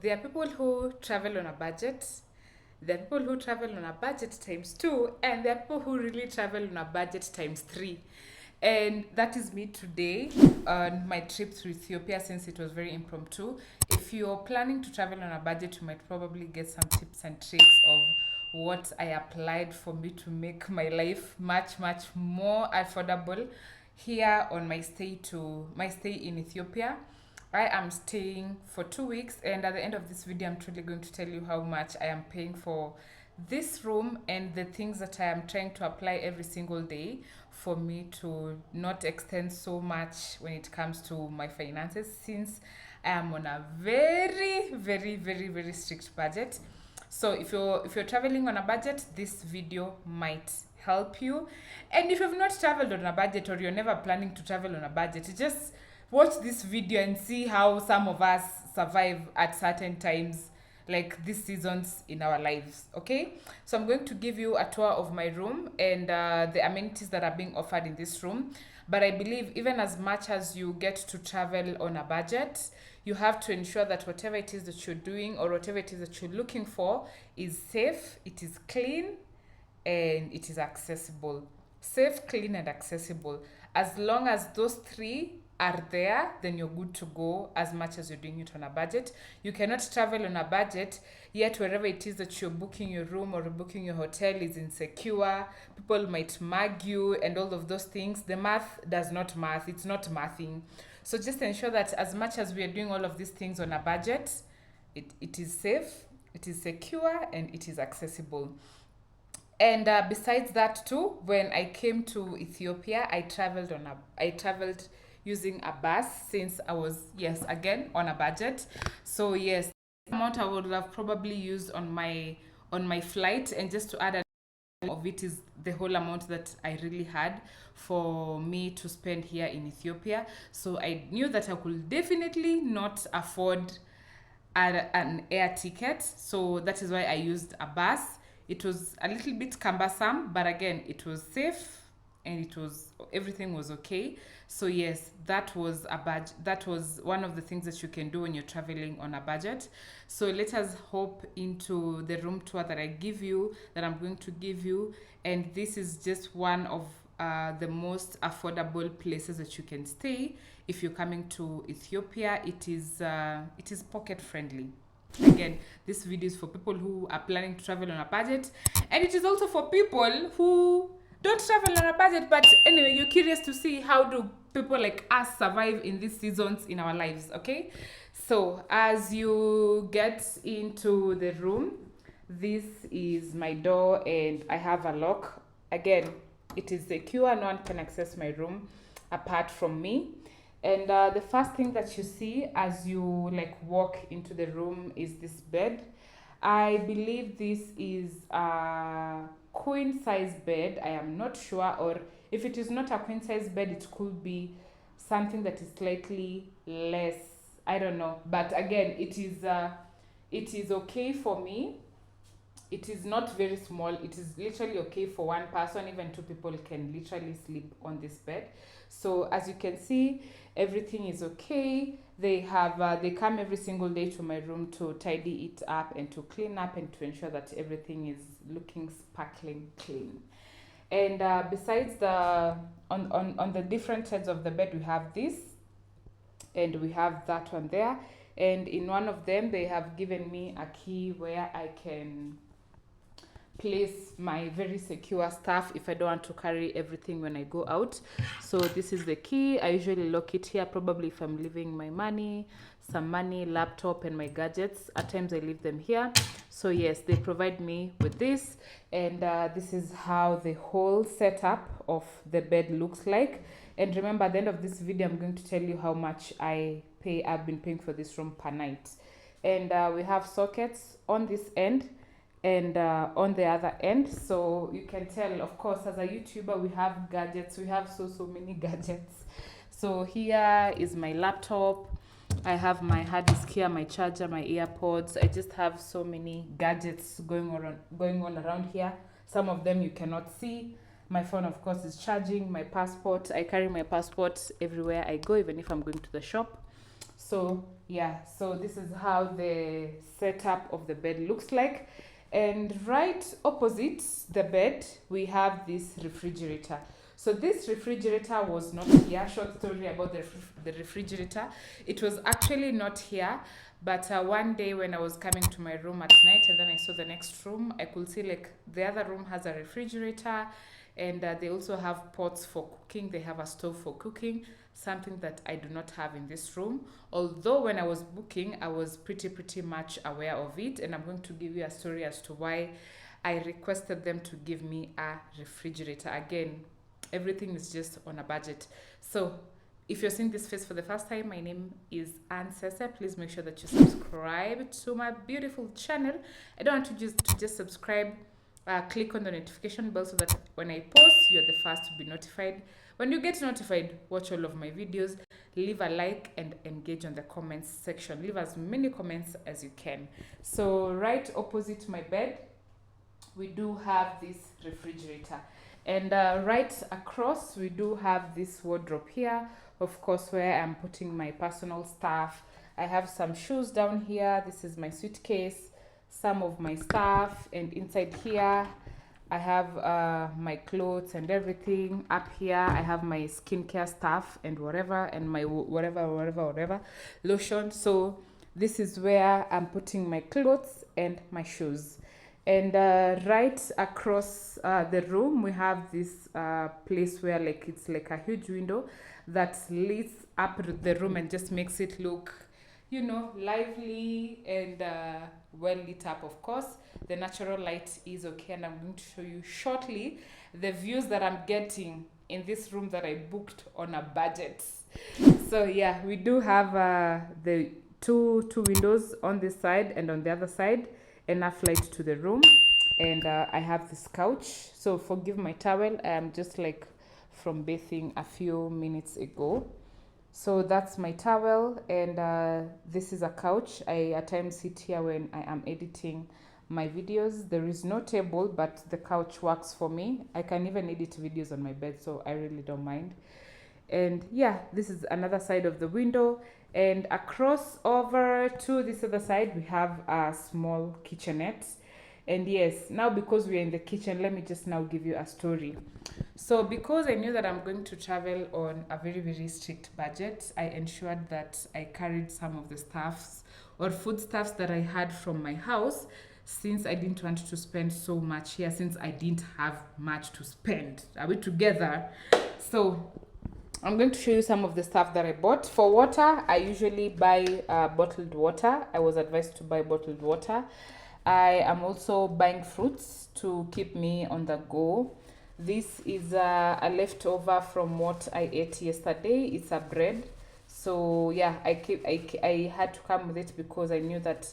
there are people who travel on a budget. There are people who travel on a budget times two, and there are people who really travel on a budget times three. And that is me today on my trip through Ethiopia, since it was very impromptu. If you're planning to travel on a budget, you might probably get some tips and tricks of what I applied for me to make my life much, much more affordable here on my stay in Ethiopia. I am staying for 2 weeks, and at the end of this video, I'm truly going to tell you how much I am paying for this room and the things that I am trying to apply every single day for me to not extend so much when it comes to my finances, since I am on a very, very, very, very strict budget. So if you're traveling on a budget, this video might help you. And if you've not traveled on a budget, or you're never planning to travel on a budget, just watch this video and see how some of us survive at certain times, like these seasons in our lives. Okay, so I'm going to give you a tour of my room and the amenities that are being offered in this room. But I believe even as much as you get to travel on a budget, you have to ensure that whatever it is that you're doing or whatever it is that you're looking for is safe, it is clean, and it is accessible. Safe, clean, and accessible. As long as those three are there, then you're good to go, as much as you're doing it on a budget. You cannot travel on a budget, yet wherever it is that you're booking your room or booking your hotel is insecure. People might mug you and all of those things. The math does not math. It's not mathing. So just ensure that as much as we are doing all of these things on a budget, it is safe, it is secure, and it is accessible. And besides that too, when I came to Ethiopia, I traveled using a bus, since I was, yes, again on a budget. So yes, the amount I would have probably used on my flight, and just to add of it is the whole amount that I really had for me to spend here in Ethiopia. So I knew that I could definitely not afford an air ticket, so that is why I used a bus. It was a little bit cumbersome, but again, it was safe, and everything was okay. So yes, that was one of the things that you can do when you're traveling on a budget. So let us hop into the room tour that I'm going to give you. And this is just one of the most affordable places that you can stay if you're coming to Ethiopia. It is pocket friendly. Again, this video is for people who are planning to travel on a budget, and it is also for people who don't travel on a budget, but anyway, you're curious to see how do people like us survive in these seasons in our lives. Okay, so as you get into the room, this is my door, and I have a lock. Again, it is secure. No one can access my room apart from me. And the first thing that you see as you like walk into the room is this bed. I believe this is a queen size bed. I am not sure, or if it is not a queen size bed, it could be something that is slightly less. I don't know, but again, it is okay for me. It is not very small. It is literally okay for one person. Even two people can literally sleep on this bed. So as you can see, everything is okay. They come every single day to my room to tidy it up and to clean up and to ensure that everything is looking sparkling clean. And besides on the different sides of the bed, we have this, and we have that one there. And in one of them, they have given me a key where I can place my very secure stuff if I don't want to carry everything when I go out. So this is the key. I usually lock it here, probably if I'm leaving my money, laptop, and my gadgets. At times I leave them here. So yes, they provide me with this, and this is how the whole setup of the bed looks like. And remember, at the end of this video, I'm going to tell you how much I've been paying for this room per night. And we have sockets on this end and on the other end, so you can tell, of course, as a YouTuber, we have gadgets. We have so many gadgets. So here is my laptop. I have my hard disk here, my charger, my AirPods. I just have so many gadgets going on around here. Some of them you cannot see. My phone, of course, is charging. My passport, I carry my passport everywhere I go, even if I'm going to the shop. So yeah, so this is how the setup of the bed looks like. And right opposite the bed, we have this refrigerator. So this refrigerator was not here. Short story about the refrigerator. It was actually not here, but one day when I was coming to my room at night and then I saw the next room, I could see like the other room has a refrigerator, and they also have pots for cooking. They have a stove for cooking, something that I do not have in this room. Although when I was booking, I was pretty much aware of it, and I'm going to give you a story as to why I requested them to give me a refrigerator. Again, everything is just on a budget. So if you're seeing this face for the first time, my name is Sese. Please make sure that you subscribe to my beautiful channel. I don't want you to just subscribe. Click on the notification bell so that when I post, you're the first to be notified. When you get notified, watch all of my videos, leave a like, and engage on the comments section. Leave as many comments as you can. So right opposite my bed, we do have this refrigerator. And right across, we do have this wardrobe here, of course, where I'm putting my personal stuff. I have some shoes down here. This is my suitcase, some of my stuff, and inside here I have my clothes and everything. Up here I have my skincare stuff and whatever, and my whatever lotion. So this is where I'm putting my clothes and my shoes. And right across the room, we have this place where like it's like a huge window that lights up the room and just makes it look, you know, lively and well lit up. Of course, the natural light is okay, and I'm going to show you shortly the views that I'm getting in this room that I booked on a budget. So yeah, we do have the two windows on this side, and on the other side enough light to the room. And I have this couch, so forgive my towel, I'm just like from bathing a few minutes ago. So that's my towel, and this is a couch. I at times sit here when I am editing my videos. There is no table, but the couch works for me. I can even edit videos on my bed, so I really don't mind. And yeah, this is another side of the window, and across over to this other side we have a small kitchenette. And yes, now because we're in the kitchen, let me just now give you a story. So because I knew that I'm going to travel on a very strict budget, I ensured that I carried some of the stuffs or foodstuffs that I had from my house, since I didn't want to spend so much here, since I didn't have much to spend. Are we together? So I'm going to show you some of the stuff that I bought. For water, I usually buy bottled water. I was advised to buy bottled water. I am also buying fruits to keep me on the go. This is a leftover from what I ate yesterday. It's a bread. So yeah, I had to come with it because I knew that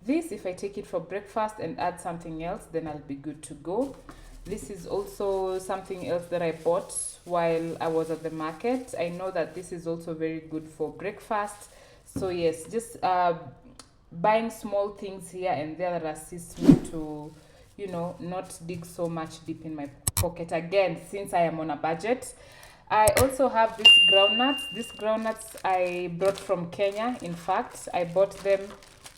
this, if I take it for breakfast and add something else, then I'll be good to go. This is also something else that I bought while I was at the market. I know that this is also very good for breakfast. So yes, just buying small things here and there that assist me to, you know, not dig so much deep in my pocket again, since I am on a budget. I also have these groundnuts. These groundnuts I brought from Kenya. In fact, I bought them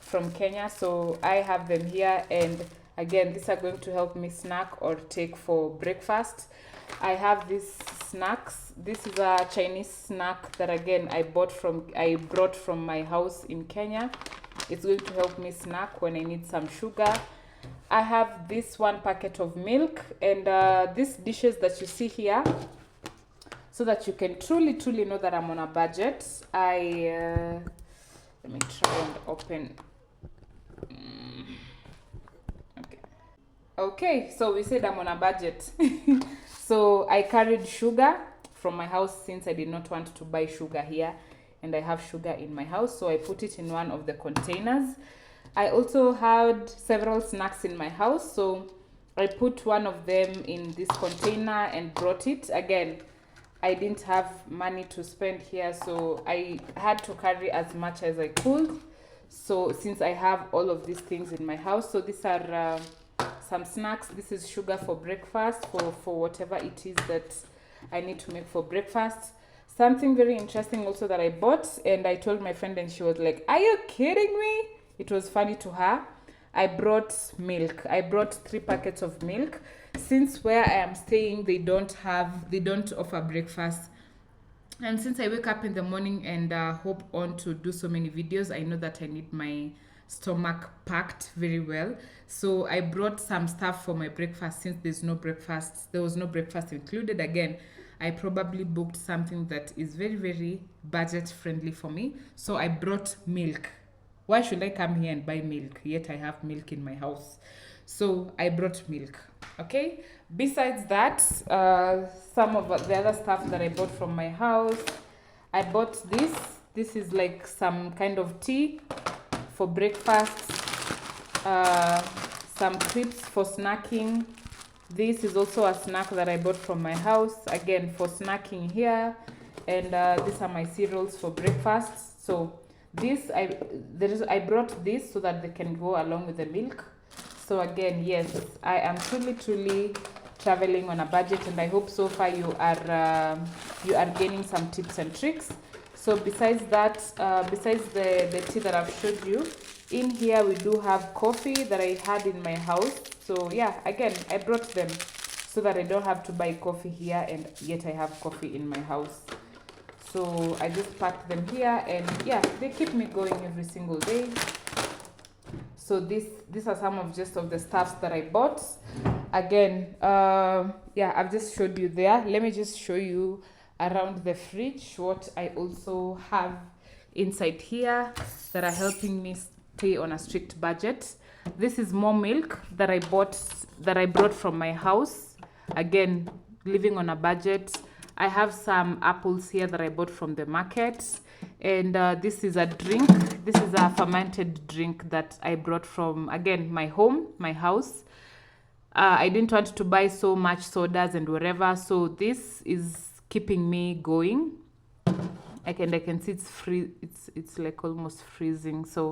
from Kenya, so I have them here, and again, these are going to help me snack or take for breakfast. I have these snacks. This is a Chinese snack that again I brought from my house in Kenya. It's going to help me snack when I need some sugar. I have this one packet of milk, and these dishes that you see here, so that you can truly know that I'm on a budget. Let me try and open. Okay, so we said I'm on a budget. So I carried sugar from my house, since I did not want to buy sugar here, and I have sugar in my house, so I put it in one of the containers. I also had several snacks in my house, so I put one of them in this container and brought it. Again, I didn't have money to spend here, so I had to carry as much as I could. So since I have all of these things in my house, so these are some snacks. This is sugar for breakfast, for whatever it is that I need to make for breakfast. Something very interesting also that I bought, and I told my friend, and she was like, "Are you kidding me?" It was funny to her. I brought milk. I brought 3 packets of milk. Since where I am staying, they don't offer breakfast. And since I wake up in the morning and hope on to do so many videos, I know that I need my stomach packed very well. So I brought some stuff for my breakfast. Since there was no breakfast included. Again, I probably booked something that is very, very budget friendly for me. So I brought milk. Why should I come here and buy milk? Yet I have milk in my house. So I brought milk. Okay. Besides that, some of the other stuff that I bought from my house, I bought this. This is like some kind of tea for breakfast. Some crisps for snacking. This is also a snack that I bought from my house, again for snacking here. And these are my cereals for breakfast. So I brought this so that they can go along with the milk. So again, yes, I am truly traveling on a budget, and I hope so far you are gaining some tips and tricks. So besides that, besides the tea that I've showed you, in here we do have coffee that I had in my house. So yeah, again, I brought them so that I don't have to buy coffee here, and yet I have coffee in my house. So I just packed them here, and yeah, they keep me going every single day. So these are some of the stuffs that I bought. Again, yeah, I've just showed you there. Let me just show you around the fridge what I also have inside here that are helping me stay on a strict budget. This is more milk that I brought from my house. Again, living on a budget. I have some apples here that I bought from the market. And this is a drink. This is a fermented drink that I brought from, again, my house. I didn't want to buy so much sodas and whatever. So this is keeping me going. I can see it's like almost freezing. So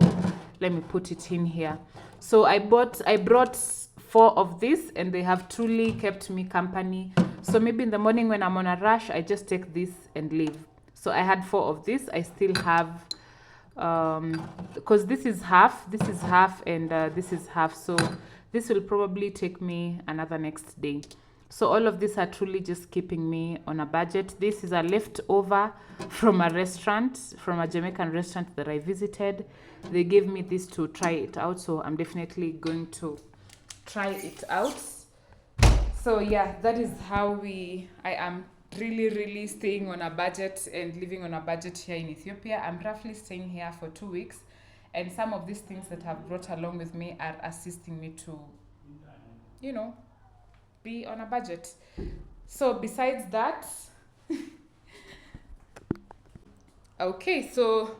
let me put it in here. So I brought 4 of this, and they have truly kept me company. So maybe in the morning when I'm on a rush, I just take this and leave. So I had 4 of this. I still have, because this is half, and this is half. So this will probably take me another next day. So all of these are truly just keeping me on a budget. This is a leftover from a Jamaican restaurant that I visited. They gave me this to try it out. So I'm definitely going to try it out. So yeah, that is how I am really staying on a budget and living on a budget here in Ethiopia. I'm roughly staying here for 2 weeks, and some of these things that I've brought along with me are assisting me to, be on a budget. So besides that, okay, so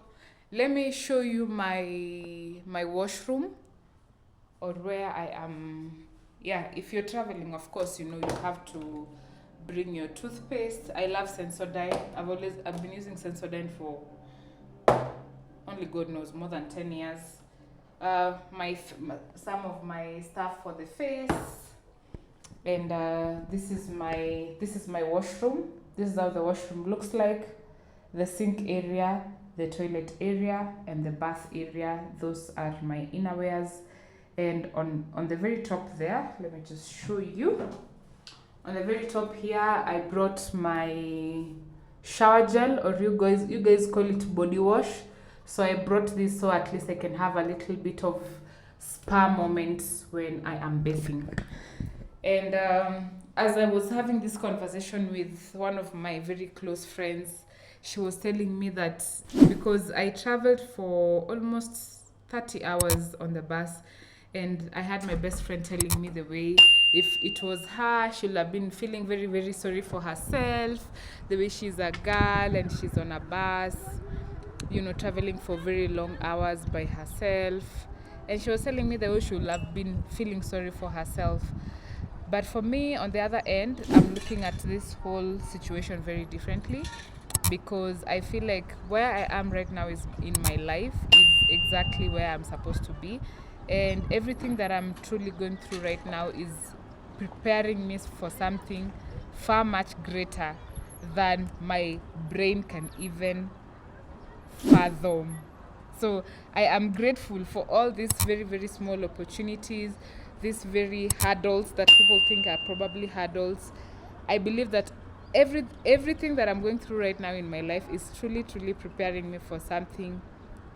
let me show you my washroom, or where I am. Yeah, if you're traveling, of course, you have to bring your toothpaste. I love Sensodyne. I've been using Sensodyne for only God knows more than 10 years. Some of my stuff for the face, and this is my washroom. This is how the washroom looks like. The sink area, the toilet area, and the bath area. Those are my innerwears. And on the very top there, let me just show you. On the very top here, I brought my shower gel, or you guys call it body wash. So I brought this so at least I can have a little bit of spa moments when I am bathing. And as I was having this conversation with one of my very close friends, she was telling me that because I traveled for almost 30 hours on the bus, and I had my best friend telling me the way, if it was her, she'll have been feeling very, very sorry for herself, the way she's a girl and she's on a bus, traveling for very long hours by herself. And she was telling me the way she would have been feeling sorry for herself. But for me, on the other end, I'm looking at this whole situation very differently, because I feel like where I am right now is in my life is exactly where I'm supposed to be. And everything that I'm truly going through right now is preparing me for something far much greater than my brain can even fathom. So I am grateful for all these very, very small opportunities, these very hurdles that people think are probably hurdles. I believe that everything that I'm going through right now in my life is truly, truly preparing me for something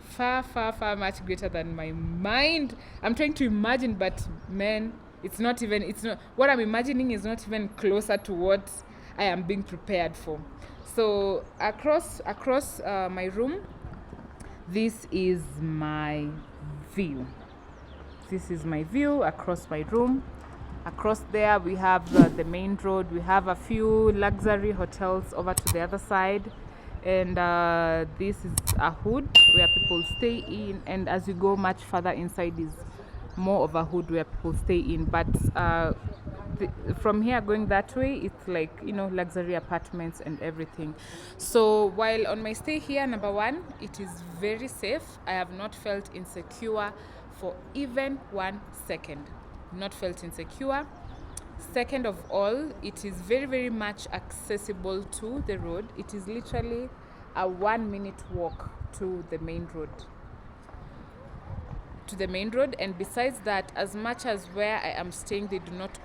far, far, far much greater than my mind. I'm trying to imagine, but man, it's not, what I'm imagining is not even closer to what I am being prepared for. So across my room, this is my view. This is my view across my room. Across there, we have the main road. We have a few luxury hotels over to the other side. And this is a hood where people stay in. And as you go much further inside, is more of a hood where people stay in. But from here going that way, it's like, luxury apartments and everything. So while on my stay here, number one, it is very safe. I have not felt insecure for even 1 second. Not felt insecure. Second of all, it is very, very much accessible to the road. It is literally a 1 minute walk to the main road. And besides that, as much as where I am staying, they do not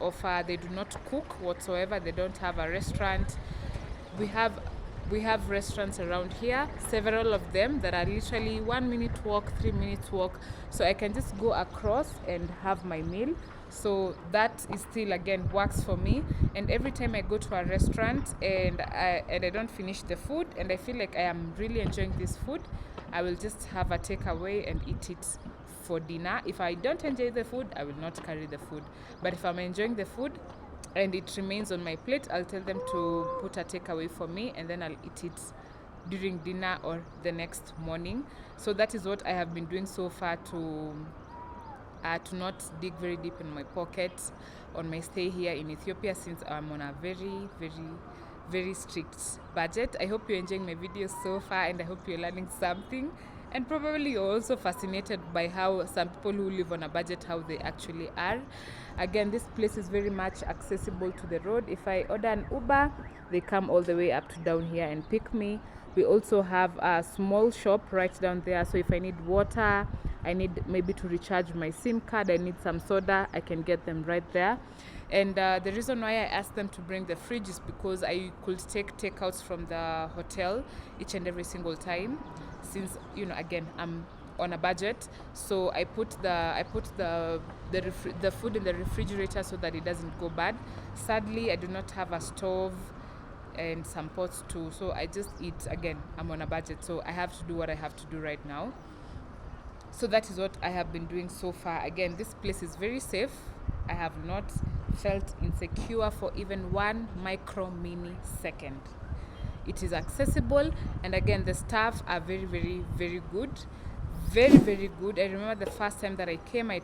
cook whatsoever. They don't have a restaurant. We have restaurants around here, several of them that are literally 1 minute walk, 3 minutes walk, so I can just go across and have my meal. So that is still, again, works for me. And every time I go to a restaurant and I don't finish the food and I feel like I am really enjoying this food, I will just have a takeaway and eat it for dinner. If I don't enjoy the food, I will not carry the food. But if I'm enjoying the food and it remains on my plate, I'll tell them to put a takeaway for me, and then I'll eat it during dinner or the next morning. So that is what I have been doing so far to not dig very deep in my pocket on my stay here in Ethiopia, since I'm on a very, very, very strict budget. I hope you're enjoying my videos so far, and I hope you're learning something. And probably you're also fascinated by how some people who live on a budget, how they actually are. Again, this place is very much accessible to the road. If I order an Uber, they come all the way up to down here and pick me. We also have a small shop right down there. So if I need water, I need maybe to recharge my SIM card, I need some soda, I can get them right there. And the reason why I asked them to bring the fridge is because I could take takeouts from the hotel each and every single time, since again, I'm on a budget. So I put the food in the refrigerator so that it doesn't go bad. Sadly, I do not have a stove and some pots too, so I just eat. Again, I'm on a budget, so I have to do what I have to do right now. So that is what I have been doing so far. Again, this place is very safe. I have not felt insecure for even 1 micro-millisecond. It is accessible, and again, the staff are very, very, very good. Very, very good. I remember the first time that I came, I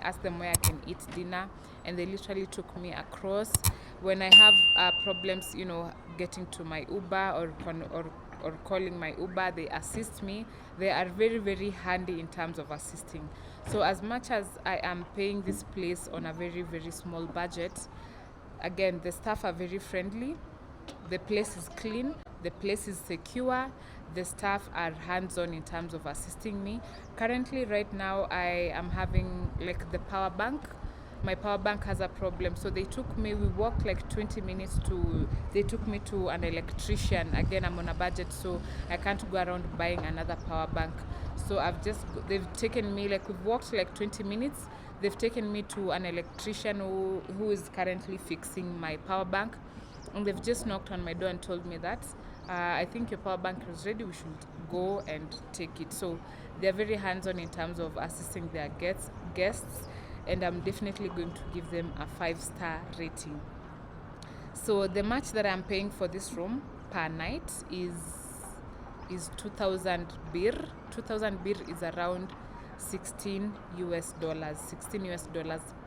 asked them where I can eat dinner, and they literally took me across. When I have problems, getting to my Uber or calling my Uber, they assist me. They are very, very handy in terms of assisting. So as much as I am paying this place on a very, very small budget, again, the staff are very friendly. The place is clean. The place is secure. The staff are hands-on in terms of assisting me. Currently, right now, I am having the power bank. My power bank has a problem, so we walked 20 minutes they took me to an electrician. Again, I'm on a budget, so I can't go around buying another power bank. So they've taken me, we've walked 20 minutes. They've taken me to an electrician who is currently fixing my power bank. And they've just knocked on my door and told me that I think your power bank is ready, we should go and take it. So they're very hands-on in terms of assisting their guests, and I'm definitely going to give them a 5-star rating. So the much that I'm paying for this room per night is 2,000 birr. 2,000 birr is around $16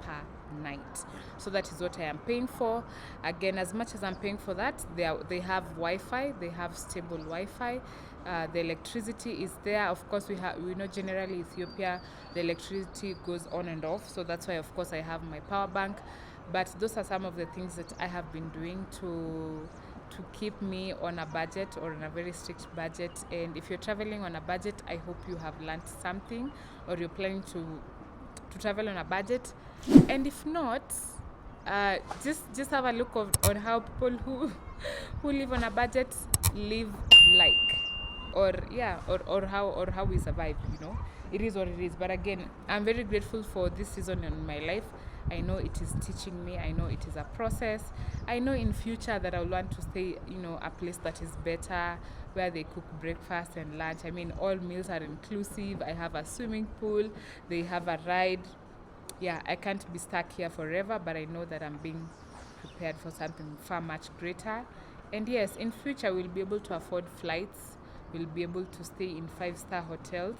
per night. So that is what I am paying for. Again, as much as I'm paying for that, they have Wi-Fi. They have stable Wi-Fi. The electricity is there. Of course, we know generally Ethiopia, the electricity goes on and off. So that's why, of course, I have my power bank. But those are some of the things that I have been doing to to keep me on a budget or on a very strict budget. And if you're traveling on a budget, I hope you have learned something, or you're planning to travel on a budget. And if not, just have a look on how people who live on a budget live, like, or how we survive. It is what it is. But again, I'm very grateful for this season in my life. I know it is teaching me. I know it is a process. I know in future that I will want to stay, a place that is better, where they cook breakfast and lunch. I mean, all meals are inclusive. I have a swimming pool. They have a ride. Yeah, I can't be stuck here forever, but I know that I'm being prepared for something far much greater. And yes, in future we'll be able to afford flights. We'll be able to stay in 5-star hotels.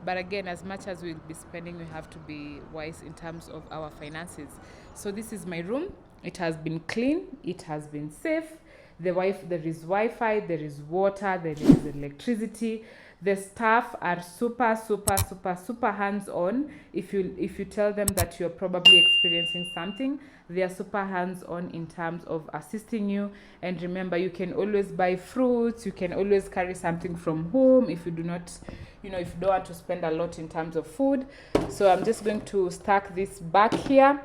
But again, as much as we'll be spending, we have to be wise in terms of our finances. So this is my room. It has been clean. It has been safe. There is Wi-Fi. There is water. There is electricity. The staff are super, super, super, super hands-on. If you tell them that you're probably experiencing something, they are super hands-on in terms of assisting you. And remember, you can always buy fruits. You can always carry something from home if you do not, if you don't want to spend a lot in terms of food. So I'm just going to stack this back here.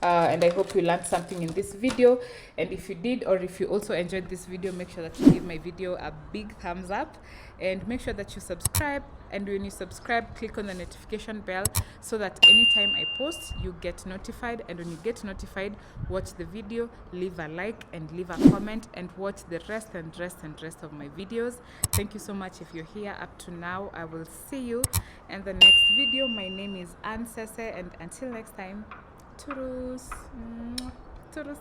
And I hope you learned something in this video. And if you did, or if you also enjoyed this video, make sure that you give my video a big thumbs up, and make sure that you subscribe. And when you subscribe, click on the notification bell so that anytime I post, you get notified. And when you get notified, watch the video, leave a like and leave a comment, and watch the rest of my videos. Thank you so much if you're here up to now. I will see you in the next video. My name is Sese, and until next time, Toodles. Toodles.